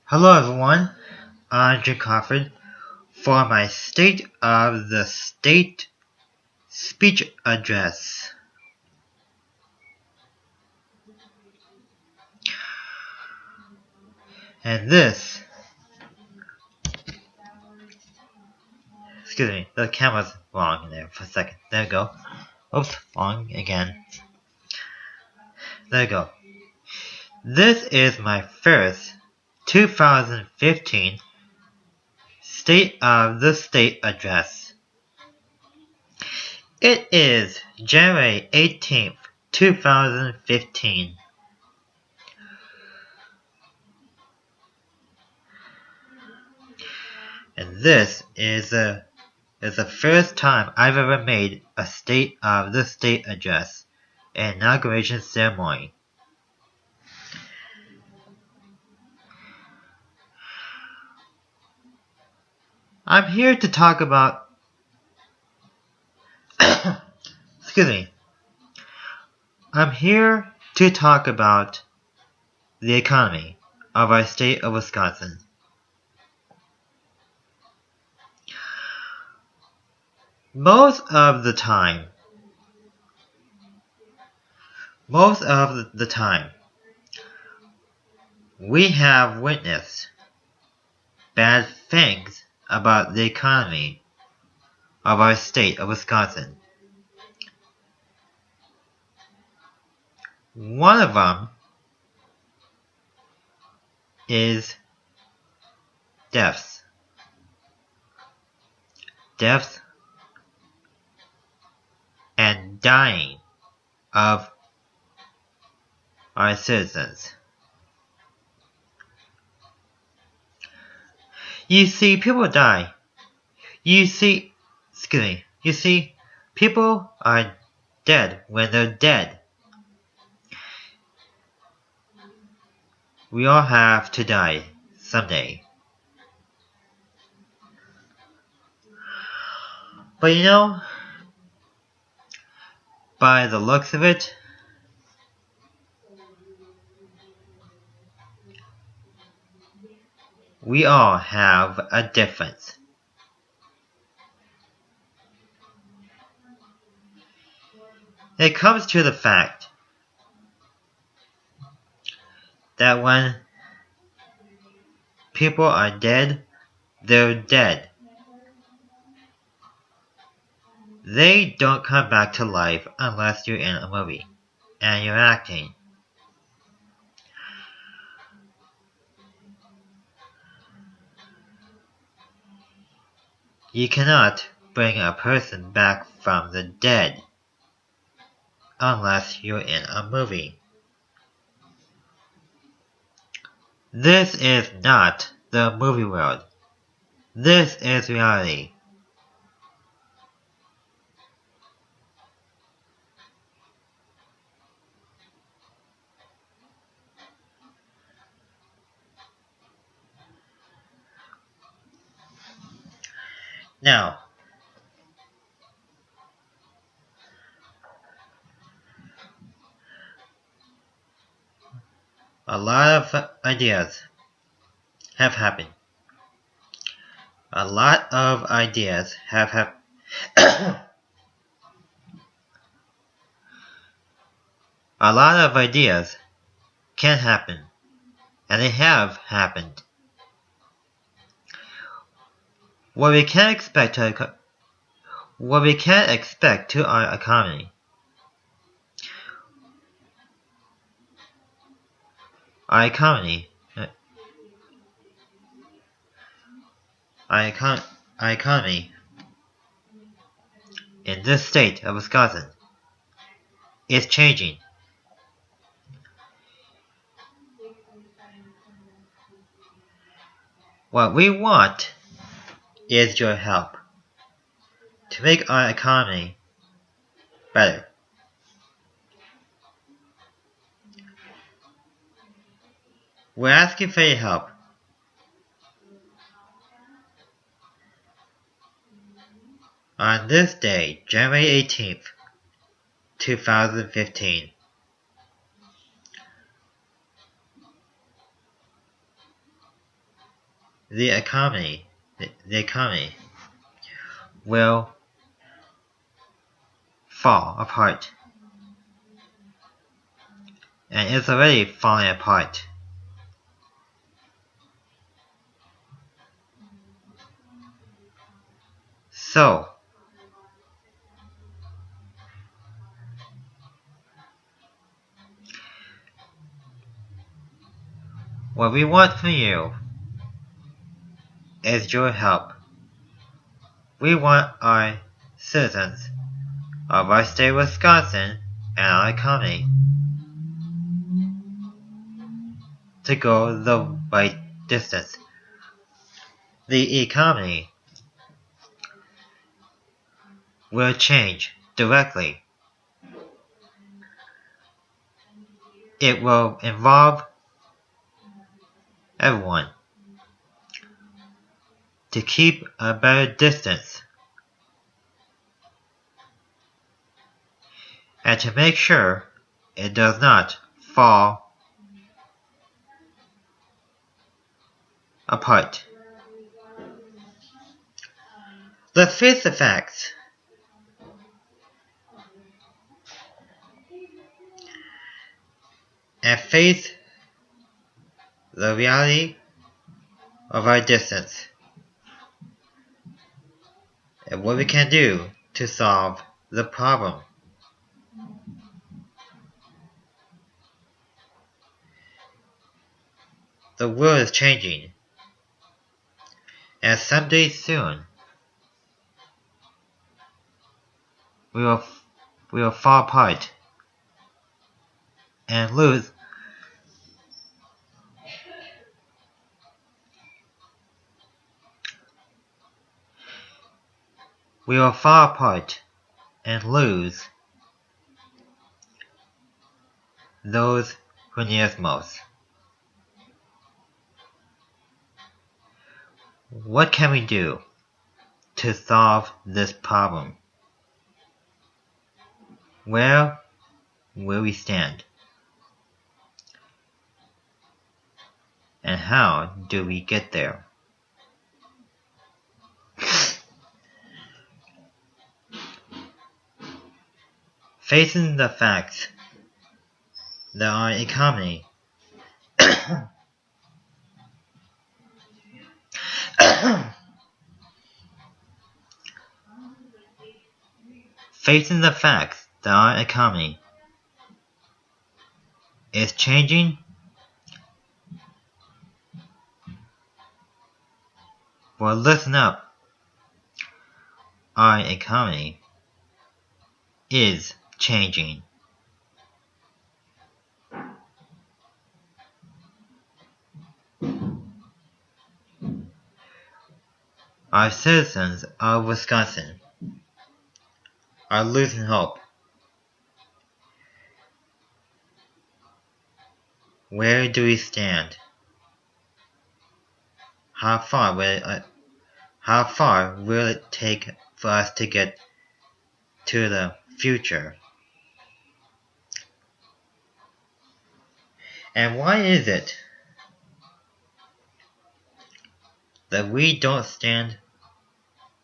Hello everyone, I'm Crawford for my State of the State speech address. And this, excuse me, the camera's wrong in there for a second. There we go. Oops, wrong again. There we go. This is my first 2015 State of the State address. It is January 18th, 2015. And this is the first time I've ever made a State of the State address, an inauguration ceremony. I'm here to talk about excuse me. I'm here to talk about the economy of our state of Wisconsin. Most of the time, we have witnessed bad things about the economy of our state of Wisconsin. One of them is deaths. Deaths and dying of our citizens. You see, people die. You see, people are dead when they're dead. We all have to die someday. But you know, by the looks of it, we all have a difference. It comes to the fact that when people are dead, they're dead. They don't come back to life unless you're in a movie and you're acting. You cannot bring a person back from the dead unless you're in a movie. This is not the movie world. This is reality. Now, a lot of ideas have happened. A lot of ideas have happened. A lot of ideas can happen, and they have happened. What we can expect to our economy. Our economy in this state of Wisconsin is changing. What we want is your help to make our economy better. We're asking for your help. On this day, January 18th, 2015, the economy will fall apart, and it's already falling apart. So, what we want from you is your help. We want our citizens of our state of Wisconsin and our economy to go the right distance. The economy will change directly. It will involve everyone to keep a better distance and to make sure it does not fall apart. Let's face the facts. And face the reality of our distance and what we can do to solve the problem. The world is changing, and someday soon we will fall apart and lose. We will fall apart and lose those who need us most. What can we do to solve this problem? Where will we stand? And how do we get there? Facing the facts that our economy facing the facts that our economy is changing, well, listen up. Our economy is changing. Our citizens of Wisconsin are losing hope. Where do we stand? How far will it take for us to get to the future? And why is it that we don't stand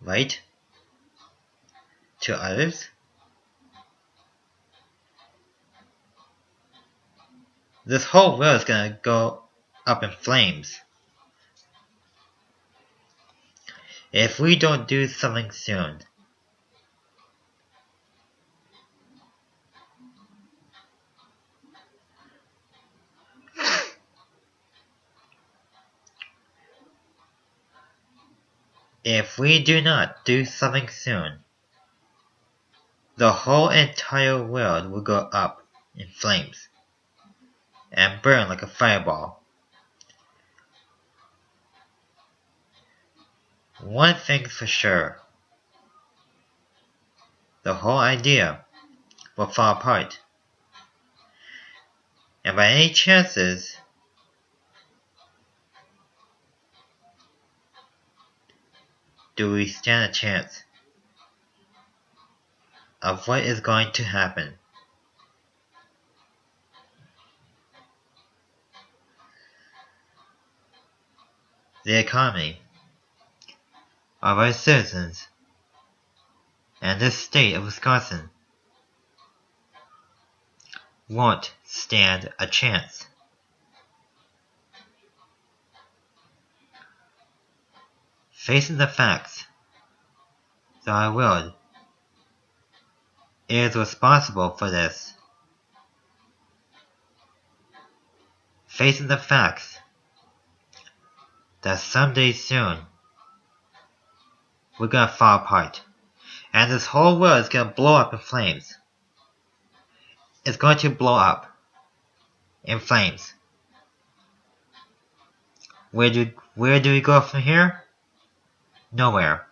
right to others? This whole world is gonna go up in flames if we don't do something soon. If we do not do something soon, the whole entire world will go up in flames and burn like a fireball. One thing's for sure, the whole idea will fall apart. And by any chances, do we stand a chance of what is going to happen. The economy of our citizens and the state of Wisconsin won't stand a chance. Facing the facts that our world is responsible for this. Facing the facts that someday soon we're gonna fall apart and this whole world is gonna blow up in flames. It's going to blow up in flames. Where do we go from here? Nowhere.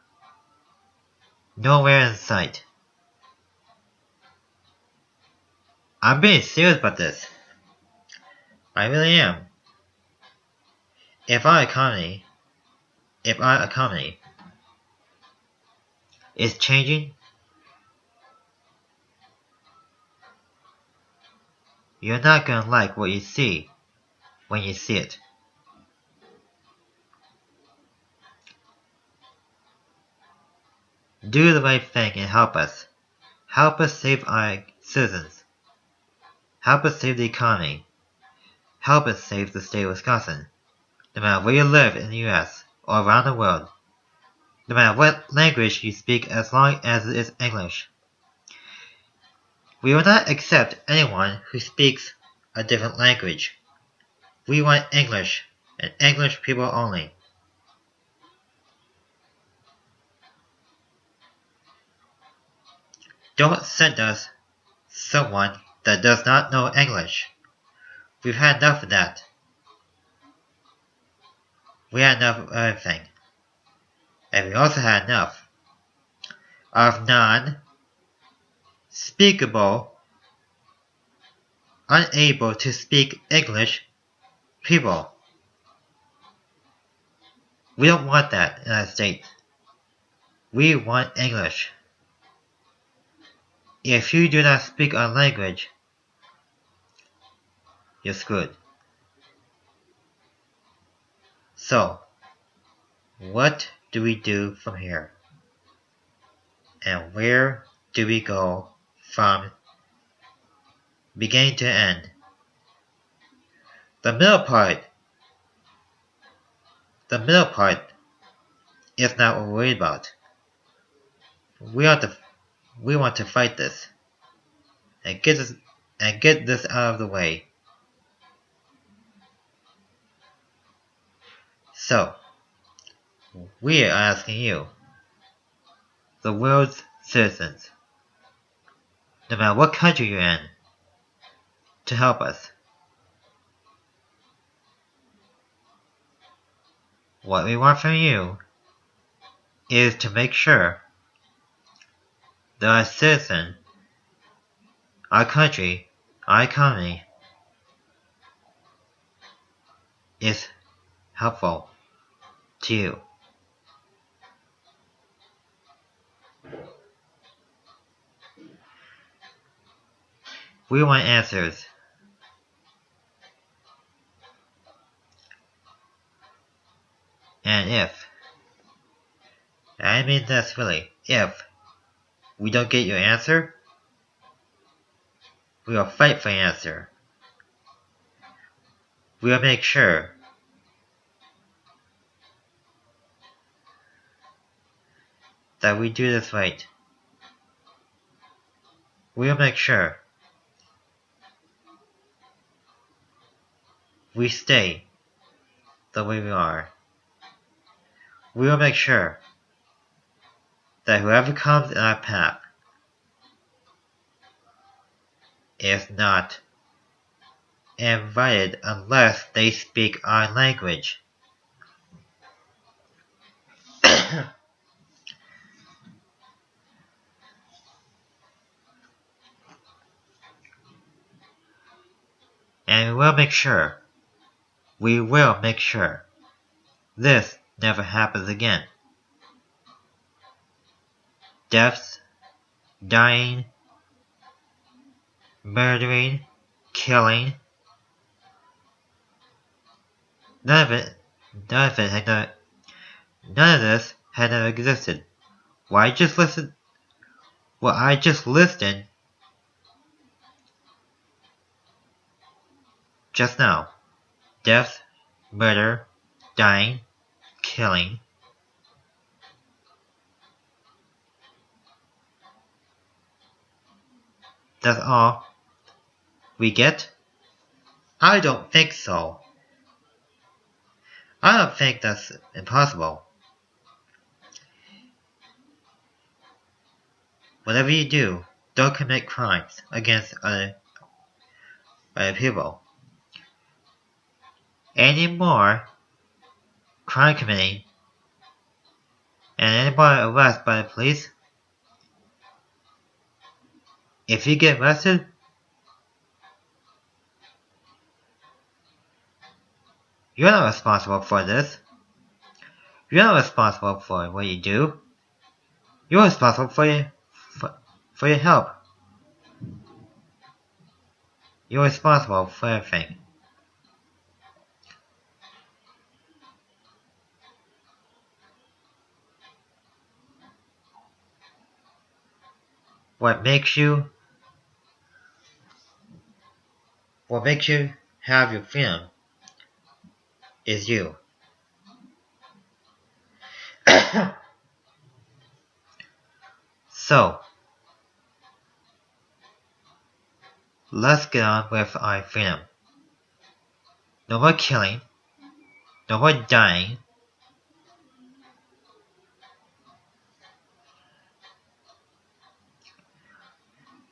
Nowhere in sight. I'm being serious about this. I really am. If our economy is changing, you're not gonna like what you see when you see it. Do the right thing and help us. Help us save our citizens. Help us save the economy. Help us save the state of Wisconsin. No matter where you live in the US or around the world. No matter what language you speak as long as it is English. We will not accept anyone who speaks a different language. We want English, and English people only. Don't send us someone that does not know English. We've had enough of that. We had enough of everything. And we also had enough of non-speakable, unable to speak English people. We don't want that in our state. We want English. If you do not speak our language, you're screwed. So, what do we do from here? And where do we go from beginning to end? The middle part is not what we're worried about. We want to fight this and get this out of the way. So, we are asking you, the world's citizens, no matter what country you're in, to help us. What we want from you is to make sure that our citizen, our country, our economy is helpful to you. We want answers. And if, I mean this really, if we don't get your answer, we will fight for your answer. We will make sure that we do this right. We will make sure we stay the way we are. We will make sure that whoever comes in our path is not invited unless they speak our language. And we will make sure this never happens again. Deaths, dying, murdering, killing. None of this had never existed. What I just listed just now. Death, murder, dying, killing. That's all we get? I don't think so. I don't think that's impossible. Whatever you do, don't commit crimes against other people. Any more crime committing and anybody arrested by the police, if you get arrested, you're not responsible for this. You're not responsible for what you do. You're responsible for your help. You're responsible for everything. What makes you have your freedom is you. So, let's get on with our freedom. No more killing. No more dying.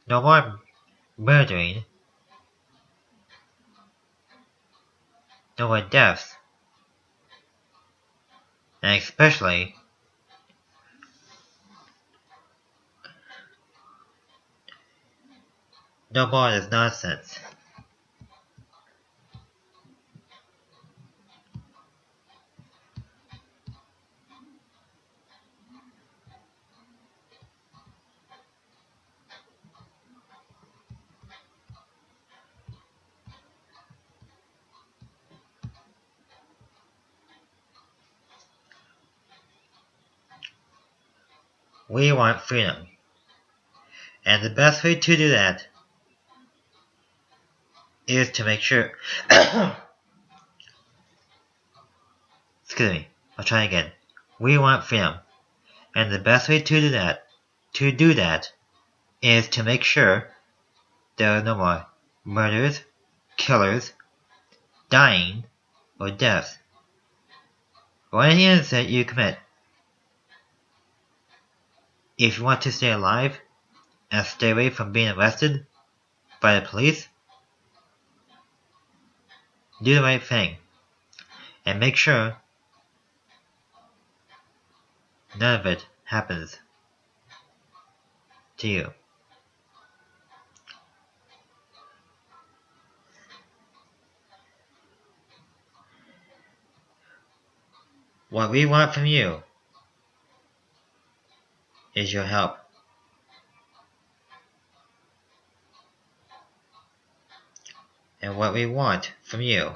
No more murdering. No more deaths. And especially, no more of this nonsense. We want freedom. And the best way to do that is to make sure excuse me, I'll try again. We want freedom. And the best way to do that is to make sure there are no more murders, killers, dying, or deaths, or any incident you commit. If you want to stay alive and stay away from being arrested by the police, do the right thing and make sure none of it happens to you. What we want from you is your help. And what we want from you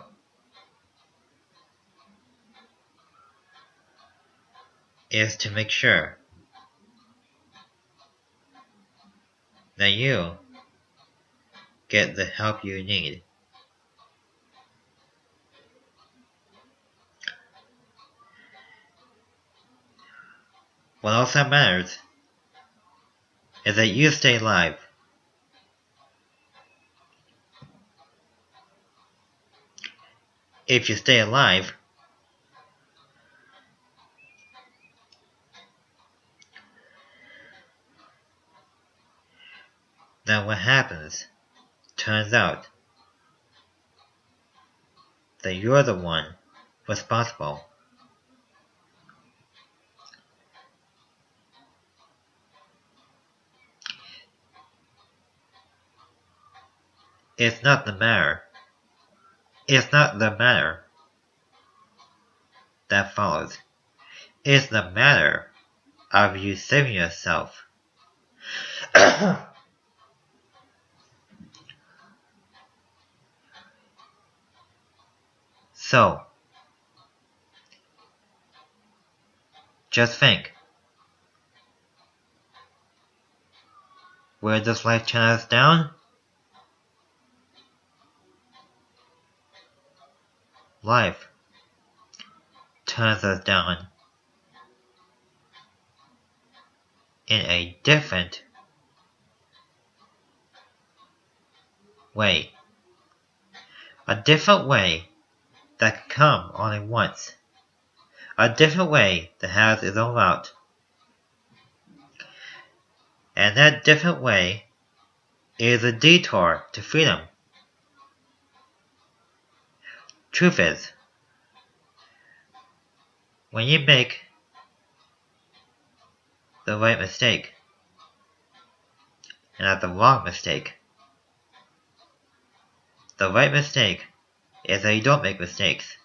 is to make sure that you get the help you need. What also matters is that you stay alive. If you stay alive, then what happens? Turns out that you're the one responsible. It's not the matter that follows. It's the matter of you saving yourself. So, just think. Where does life turn us down? Life turns us down in a different way. A different way that can come only once. A different way that has its own route. And that different way is a detour to freedom. Truth is, when you make the right mistake, and not the wrong mistake, the right mistake is that you don't make mistakes.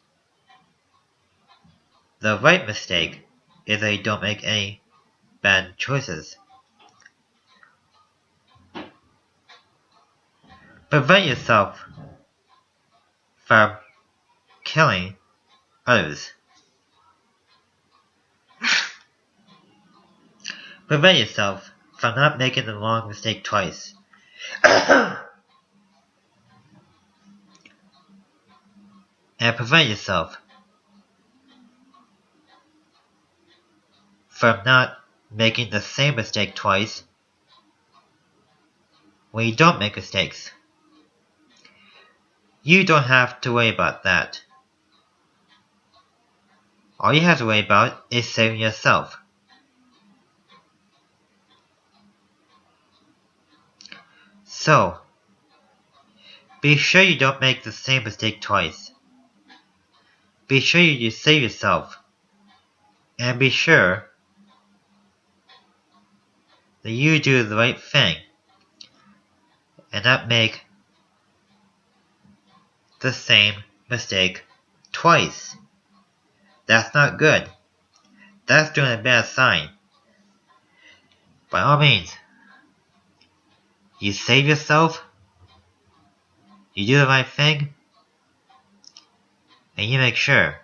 The right mistake is that you don't make any bad choices. Prevent yourself from killing others. Prevent yourself from not making the wrong mistake twice. And prevent yourself from not making the same mistake twice when you don't make mistakes. You don't have to worry about that. All you have to worry about is saving yourself. So, be sure you don't make the same mistake twice. Be sure you save yourself. And be sure that you do the right thing and not make the same mistake twice. That's not good. That's doing a bad sign. By all means, you save yourself, you do the right thing, and you make sure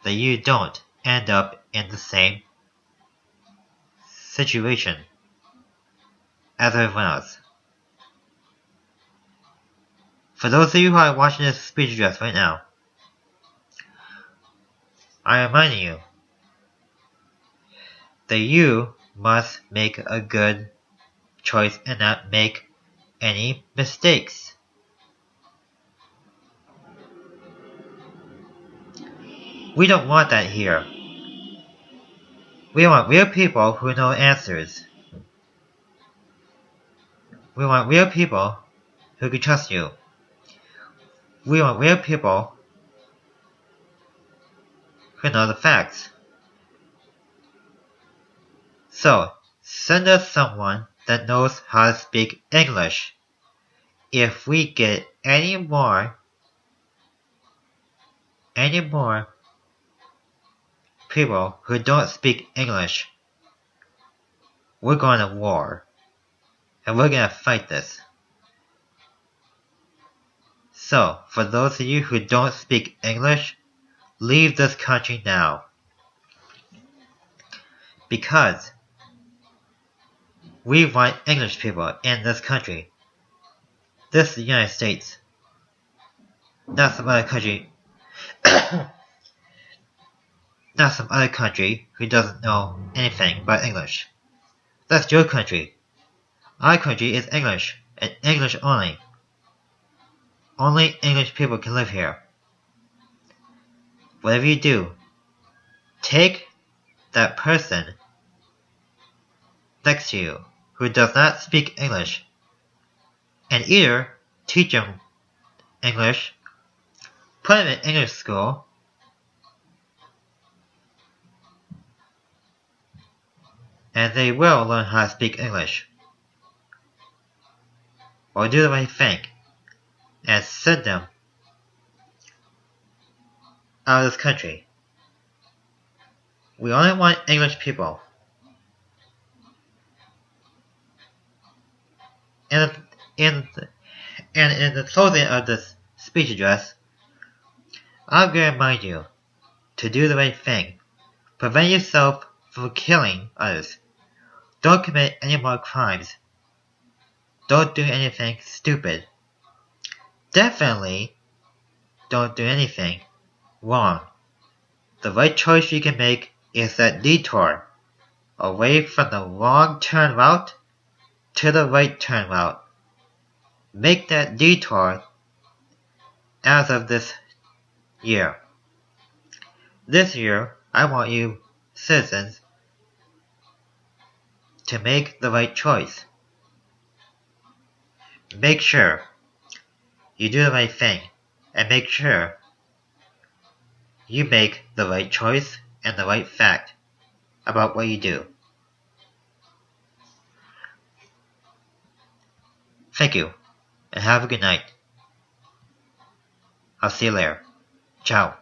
that you don't end up in the same situation as everyone else. For those of you who are watching this speech address right now, I remind you that you must make a good choice and not make any mistakes. We don't want that here. We want real people who know answers. We want real people who can trust you. We want real people who know the facts. So, send us someone that knows how to speak English. If we get any more people who don't speak English, we're going to war. And we're going to fight this. So, for those of you who don't speak English, leave this country now. Because we want English people in this country. This is the United States. Not some other country. Not some other country who doesn't know anything about English. That's your country. Our country is English, and English only. Only English people can live here. Whatever you do, take that person next to you who does not speak English and either teach them English, put them in English school, and they will learn how to speak English. Or do the right thing and send them out of this country. We only want English people. And in the closing of this speech address, I'm going to remind you to do the right thing. Prevent yourself from killing others. Don't commit any more crimes. Don't do anything stupid. Definitely don't do anything wrong. The right choice you can make is that detour away from the wrong turn route to the right turn route. Make that detour as of this year. This year, I want you, citizens, to make the right choice. Make sure you do the right thing, and make sure you make the right choice and the right fact about what you do. Thank you, and have a good night. I'll see you later. Ciao.